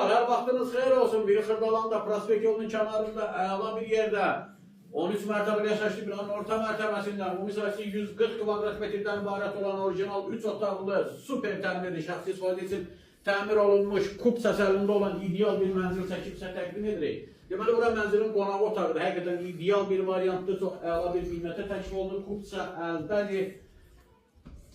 Merhabalar, her vaxtınız xeyir olsun. Biri Xırdalanda, Prospekt yolunun kənarında, əla bir yerdə 13 mərtəbəli yaşayışlı binanın orta mərtəbəsində ümumi sahəsi 140 kvadrat metrdən ibarət olan orijinal 3 otaqlı, super təmirli, şəxsi istifadə üçün təmir olunmuş, kub səsəlində olan ideal bir mənzil çəkib sizə təqdim edirik. Deməli, bura mənzilin qonağı otağıdır. Həqiqətən ideal bir variantdır, çox əla bir qiymətə təklif olunur. Kub isə əldədir.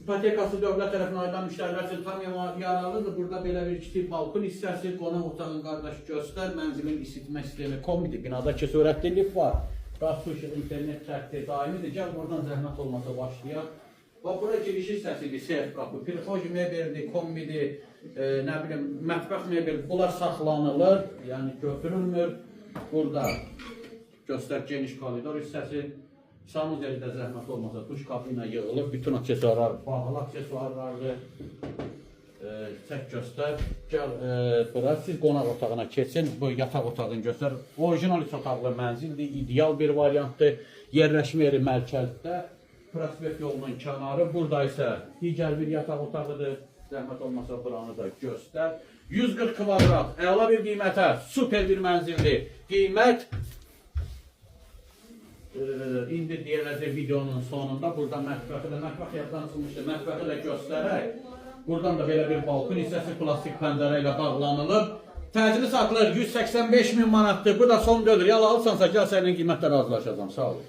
İpotekası dövlət tərəfindən aydan müştərilər üçün tam yararlıdır. Burada belə bir iki tip balkon hissəsi, qonaq otağın qardaş göstər, mənzilin isitmə sistemi kombidir. Binada ki, sürətlilik var. Qaz, su, işıq, internet şərti daimidir. Gəl buradan zəhmət olmasa başlayaq. Bax, bura giriş hissəsidir, seyf qapı, pirxoj mebeldir, kombidir, nə bilim, mətbəx mebel. Bunlar saxlanılır, yəni götürülmür. Burada göstər geniş koridor hissəsi. Sanuzelidə zəhmət olmasa duş kabina yığılır, bütün aksesuarlar, bağlı aksesuarlardır. Çək göstər. Gəl, bura siz qonaq otağına keçin, bu yataq otağını göstər. Orijinal 3 otaqlı mənzildir, ideal bir variantdır. Yerləşmə yeri mərkəzdə, Prospekt yolunun kənarı. Burada isə digər bir yataq otağıdır. Zəhmət olmasa buranı da göstər. 140 kvadrat, əla bir qiymətə, super bir mənzildir. Qiymət indi deyiləcək videonun sonunda burada mətbəx yaddan çıxmışdır, mətbəxi də göstərək. Buradan da belə bir balkon hissəsi plastik pəncərə ilə bağlanılıb. Təcili satılır 185.000 manatdır. Bu da son dövrü. Yal alırsansa gəl sənin qiymətlə razılaşacağım. Sağ olun.